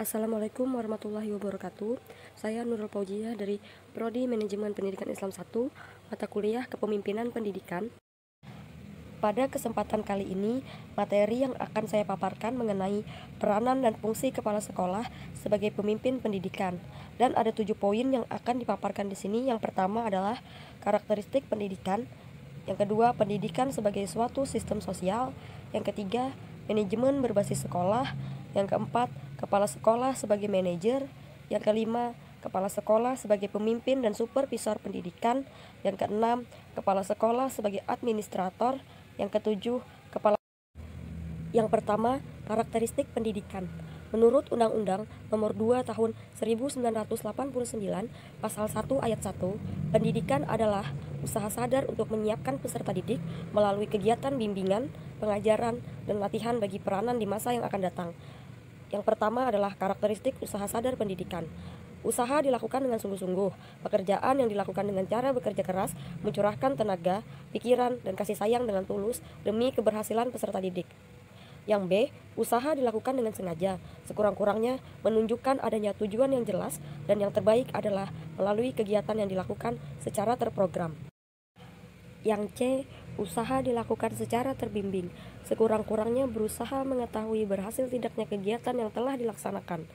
Assalamualaikum warahmatullahi wabarakatuh. Saya Nurul Fauziyah dari Prodi Manajemen Pendidikan Islam 1, mata kuliah Kepemimpinan Pendidikan. Pada kesempatan kali ini, materi yang akan saya paparkan mengenai peranan dan fungsi kepala sekolah sebagai pemimpin pendidikan. Dan ada 7 poin yang akan dipaparkan di sini. Yang pertama adalah karakteristik pendidikan. Yang kedua, pendidikan sebagai suatu sistem sosial. Yang ketiga, manajemen berbasis sekolah. Yang keempat, kepala sekolah sebagai manajer. Yang kelima, kepala sekolah sebagai pemimpin dan supervisor pendidikan. Yang keenam, kepala sekolah sebagai administrator. Yang ketujuh, Yang pertama, karakteristik pendidikan. Menurut Undang-Undang Nomor 2 Tahun 1989, Pasal 1 Ayat 1, pendidikan adalah usaha sadar untuk menyiapkan peserta didik melalui kegiatan bimbingan, pengajaran, dan latihan bagi peranan di masa yang akan datang. Yang pertama adalah karakteristik usaha sadar pendidikan. Usaha dilakukan dengan sungguh-sungguh. Pekerjaan yang dilakukan dengan cara bekerja keras, mencurahkan tenaga, pikiran, dan kasih sayang dengan tulus demi keberhasilan peserta didik. Yang B, usaha dilakukan dengan sengaja, sekurang-kurangnya menunjukkan adanya tujuan yang jelas, dan yang terbaik adalah melalui kegiatan yang dilakukan secara terprogram. Yang C, usaha dilakukan secara terbimbing, sekurang-kurangnya berusaha mengetahui berhasil tidaknya kegiatan yang telah dilaksanakan.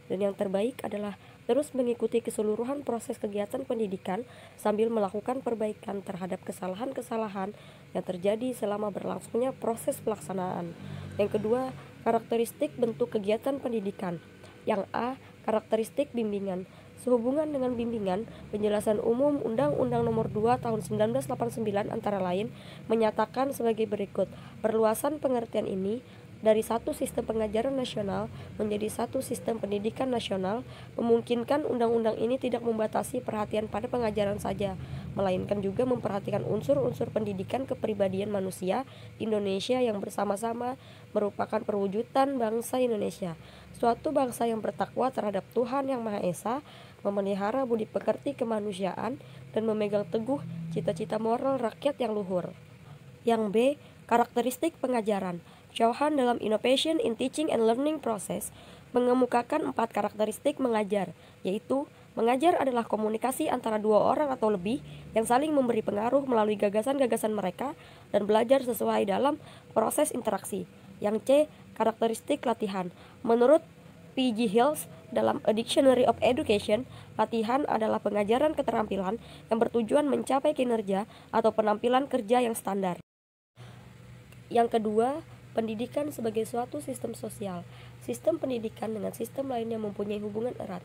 Dan yang terbaik adalah terus mengikuti keseluruhan proses kegiatan pendidikan sambil melakukan perbaikan terhadap kesalahan-kesalahan yang terjadi selama berlangsungnya proses pelaksanaan. Yang kedua, karakteristik bentuk kegiatan pendidikan. Yang A, karakteristik bimbingan. Sehubungan dengan bimbingan, penjelasan umum Undang-Undang Nomor 2 Tahun 1989 antara lain menyatakan sebagai berikut. Perluasan pengertian ini dari satu sistem pengajaran nasional menjadi satu sistem pendidikan nasional memungkinkan undang-undang ini tidak membatasi perhatian pada pengajaran saja, melainkan juga memperhatikan unsur-unsur pendidikan kepribadian manusia Indonesia yang bersama-sama merupakan perwujudan bangsa Indonesia, suatu bangsa yang bertakwa terhadap Tuhan Yang Maha Esa, memelihara budi pekerti kemanusiaan, dan memegang teguh cita-cita moral rakyat yang luhur. Yang B, karakteristik pengajaran. Chauhan dalam Innovation in Teaching and Learning Process mengemukakan 4 karakteristik mengajar, yaitu mengajar adalah komunikasi antara 2 orang atau lebih yang saling memberi pengaruh melalui gagasan-gagasan mereka dan belajar sesuai dalam proses interaksi. Yang C, karakteristik latihan. Menurut P.G. Hills dalam A Dictionary of Education, latihan adalah pengajaran keterampilan yang bertujuan mencapai kinerja atau penampilan kerja yang standar. Yang kedua, pendidikan sebagai suatu sistem sosial. Sistem pendidikan dengan sistem lainnya mempunyai hubungan erat.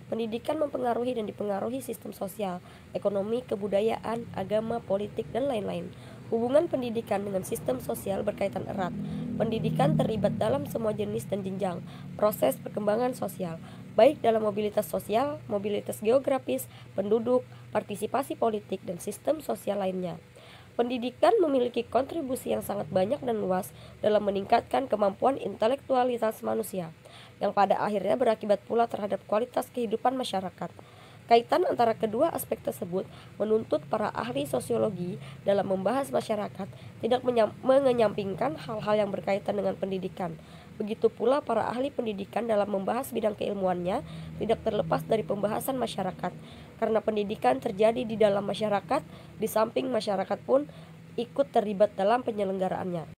Pendidikan mempengaruhi dan dipengaruhi sistem sosial, ekonomi, kebudayaan, agama, politik, dan lain-lain. Hubungan pendidikan dengan sistem sosial berkaitan erat. Pendidikan terlibat dalam semua jenis dan jenjang proses perkembangan sosial, baik dalam mobilitas sosial, mobilitas geografis, penduduk, partisipasi politik, dan sistem sosial lainnya. Pendidikan memiliki kontribusi yang sangat banyak dan luas dalam meningkatkan kemampuan intelektualitas manusia, yang pada akhirnya berakibat pula terhadap kualitas kehidupan masyarakat. Kaitan antara kedua aspek tersebut menuntut para ahli sosiologi dalam membahas masyarakat tidak mengenyampingkan hal-hal yang berkaitan dengan pendidikan. Begitu pula para ahli pendidikan dalam membahas bidang keilmuannya tidak terlepas dari pembahasan masyarakat, karena pendidikan terjadi di dalam masyarakat, di samping masyarakat pun ikut terlibat dalam penyelenggaraannya.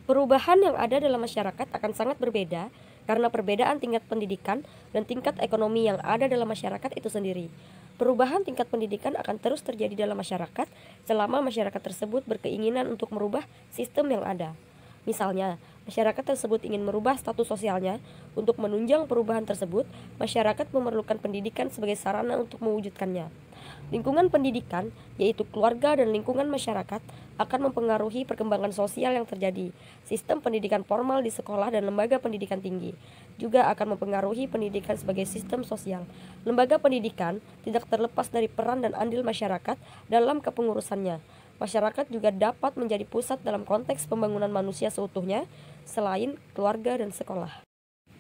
Perubahan yang ada dalam masyarakat akan sangat berbeda karena perbedaan tingkat pendidikan dan tingkat ekonomi yang ada dalam masyarakat itu sendiri. Perubahan tingkat pendidikan akan terus terjadi dalam masyarakat selama masyarakat tersebut berkeinginan untuk merubah sistem yang ada. Misalnya, masyarakat tersebut ingin merubah status sosialnya. Untuk menunjang perubahan tersebut, masyarakat memerlukan pendidikan sebagai sarana untuk mewujudkannya. Lingkungan pendidikan, yaitu keluarga dan lingkungan masyarakat, akan mempengaruhi perkembangan sosial yang terjadi. Sistem pendidikan formal di sekolah dan lembaga pendidikan tinggi juga akan mempengaruhi pendidikan sebagai sistem sosial. Lembaga pendidikan tidak terlepas dari peran dan andil masyarakat dalam kepengurusannya. Masyarakat juga dapat menjadi pusat dalam konteks pembangunan manusia seutuhnya, selain keluarga dan sekolah.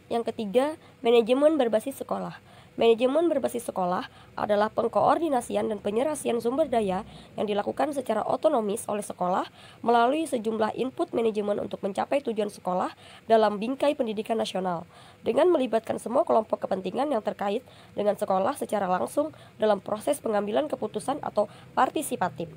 Yang ketiga, manajemen berbasis sekolah. Manajemen berbasis sekolah adalah pengkoordinasian dan penyerasian sumber daya yang dilakukan secara otonomis oleh sekolah melalui sejumlah input manajemen untuk mencapai tujuan sekolah dalam bingkai pendidikan nasional, dengan melibatkan semua kelompok kepentingan yang terkait dengan sekolah secara langsung dalam proses pengambilan keputusan atau partisipatif.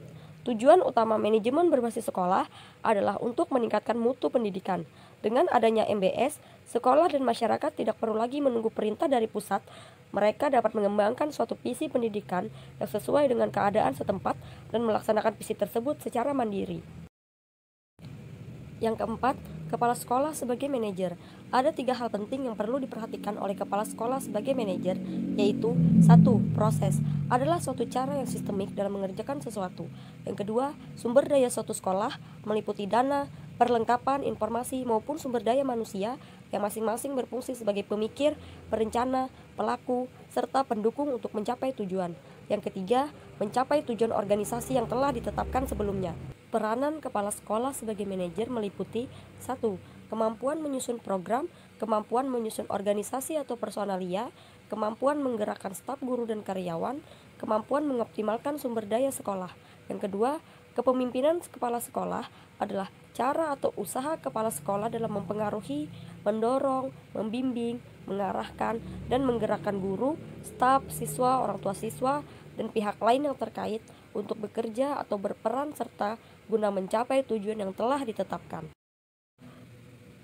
Tujuan utama manajemen berbasis sekolah adalah untuk meningkatkan mutu pendidikan. Dengan adanya MBS, sekolah dan masyarakat tidak perlu lagi menunggu perintah dari pusat. Mereka dapat mengembangkan suatu visi pendidikan yang sesuai dengan keadaan setempat dan melaksanakan visi tersebut secara mandiri. Yang keempat, kepala sekolah sebagai manajer. Ada 3 hal penting yang perlu diperhatikan oleh kepala sekolah sebagai manajer, yaitu 1. Proses adalah suatu cara yang sistemik dalam mengerjakan sesuatu. Yang kedua, sumber daya suatu sekolah meliputi dana, perlengkapan, informasi, maupun sumber daya manusia yang masing-masing berfungsi sebagai pemikir, perencana, pelaku, serta pendukung untuk mencapai tujuan. Yang ketiga, mencapai tujuan organisasi yang telah ditetapkan sebelumnya. Peranan kepala sekolah sebagai manajer meliputi 1. Kemampuan menyusun program, kemampuan menyusun organisasi atau personalia, kemampuan menggerakkan staf guru dan karyawan, kemampuan mengoptimalkan sumber daya sekolah. Yang kedua, kepemimpinan kepala sekolah adalah cara atau usaha kepala sekolah dalam mempengaruhi, mendorong, membimbing, mengarahkan, dan menggerakkan guru, staf, siswa, orang tua siswa, dan pihak lain yang terkait untuk bekerja atau berperan serta guna mencapai tujuan yang telah ditetapkan.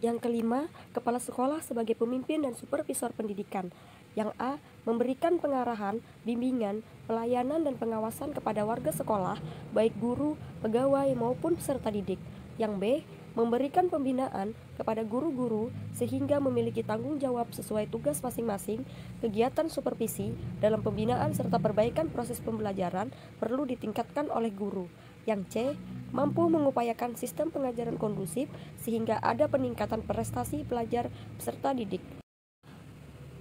Yang kelima, kepala sekolah sebagai pemimpin dan supervisor pendidikan. Yang A, memberikan pengarahan, bimbingan, pelayanan dan pengawasan kepada warga sekolah, baik guru, pegawai maupun peserta didik. Yang B, memberikan pembinaan kepada guru-guru sehingga memiliki tanggung jawab sesuai tugas masing-masing. Kegiatan supervisi dalam pembinaan serta perbaikan proses pembelajaran perlu ditingkatkan oleh guru. Yang C, mampu mengupayakan sistem pengajaran kondusif sehingga ada peningkatan prestasi pelajar peserta didik.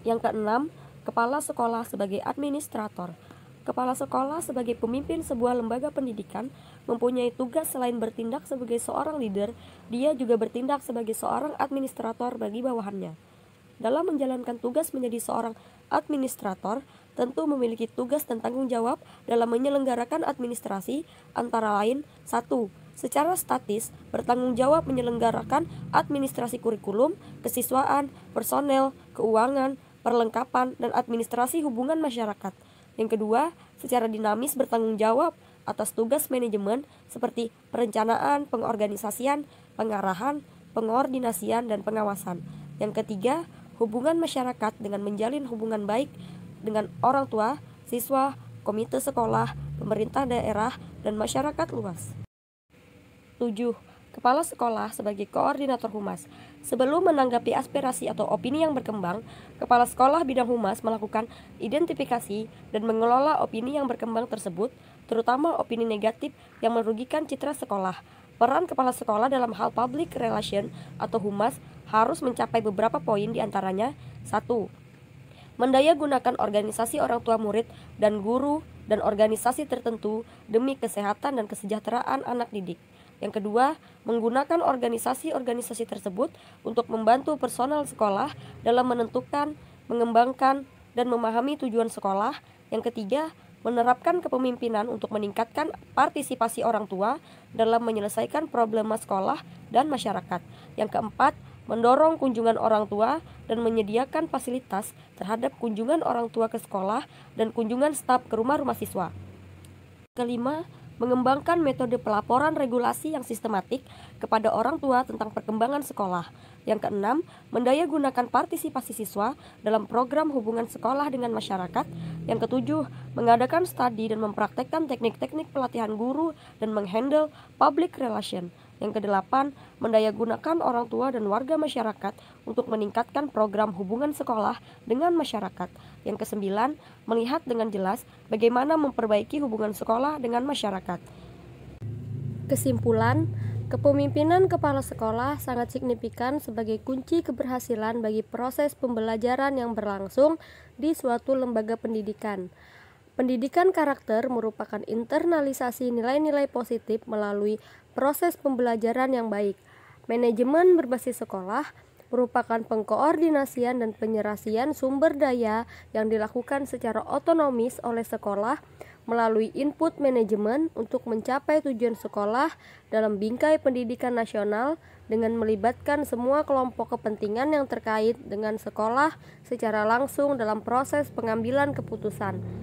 Yang keenam, kepala sekolah sebagai administrator. Kepala sekolah sebagai pemimpin sebuah lembaga pendidikan mempunyai tugas selain bertindak sebagai seorang leader, dia juga bertindak sebagai seorang administrator bagi bawahannya. Dalam menjalankan tugas menjadi seorang administrator, tentu memiliki tugas dan tanggung jawab dalam menyelenggarakan administrasi, antara lain 1. Secara statis, bertanggung jawab menyelenggarakan administrasi kurikulum, kesiswaan, personel, keuangan, perlengkapan, dan administrasi hubungan masyarakat. Yang kedua, secara dinamis bertanggung jawab atas tugas manajemen seperti perencanaan, pengorganisasian, pengarahan, pengordinasian, dan pengawasan. Yang ketiga, hubungan masyarakat dengan menjalin hubungan baik dengan orang tua, siswa, komite sekolah, pemerintah daerah, dan masyarakat luas. 7. Kepala sekolah sebagai koordinator humas. Sebelum menanggapi aspirasi atau opini yang berkembang, kepala sekolah bidang humas melakukan identifikasi dan mengelola opini yang berkembang tersebut, terutama opini negatif yang merugikan citra sekolah. Peran kepala sekolah dalam hal public relation atau humas harus mencapai beberapa poin, diantaranya 1. Mendayagunakan organisasi orang tua murid dan guru dan organisasi tertentu demi kesehatan dan kesejahteraan anak didik. Yang kedua, menggunakan organisasi-organisasi tersebut untuk membantu personal sekolah dalam menentukan, mengembangkan, dan memahami tujuan sekolah. Yang ketiga, menerapkan kepemimpinan untuk meningkatkan partisipasi orang tua dalam menyelesaikan problema sekolah dan masyarakat. Yang keempat, mendorong kunjungan orang tua dan menyediakan fasilitas terhadap kunjungan orang tua ke sekolah dan kunjungan staf ke rumah-rumah siswa. Kelima, mengembangkan metode pelaporan regulasi yang sistematik kepada orang tua tentang perkembangan sekolah. Yang keenam, mendayagunakan partisipasi siswa dalam program hubungan sekolah dengan masyarakat. Yang ketujuh, mengadakan studi dan mempraktekkan teknik-teknik pelatihan guru dan menghandle public relation. Yang kedelapan, mendayagunakan orang tua dan warga masyarakat untuk meningkatkan program hubungan sekolah dengan masyarakat. Yang kesembilan, melihat dengan jelas bagaimana memperbaiki hubungan sekolah dengan masyarakat. Kesimpulan, kepemimpinan kepala sekolah sangat signifikan sebagai kunci keberhasilan bagi proses pembelajaran yang berlangsung di suatu lembaga pendidikan. Pendidikan karakter merupakan internalisasi nilai-nilai positif melalui proses pembelajaran yang baik. Manajemen berbasis sekolah merupakan pengkoordinasian dan penyerasian sumber daya yang dilakukan secara otonomis oleh sekolah melalui input manajemen untuk mencapai tujuan sekolah dalam bingkai pendidikan nasional dengan melibatkan semua kelompok kepentingan yang terkait dengan sekolah secara langsung dalam proses pengambilan keputusan.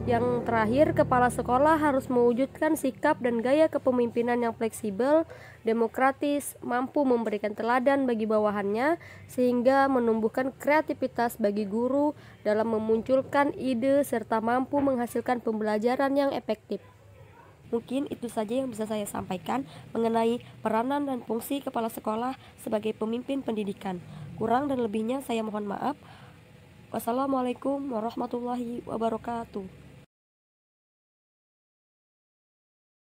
Yang terakhir, kepala sekolah harus mewujudkan sikap dan gaya kepemimpinan yang fleksibel, demokratis, mampu memberikan teladan bagi bawahannya, sehingga menumbuhkan kreativitas bagi guru dalam memunculkan ide serta mampu menghasilkan pembelajaran yang efektif. Mungkin itu saja yang bisa saya sampaikan mengenai peranan dan fungsi kepala sekolah sebagai pemimpin pendidikan. Kurang dan lebihnya saya mohon maaf. Wassalamualaikum warahmatullahi wabarakatuh.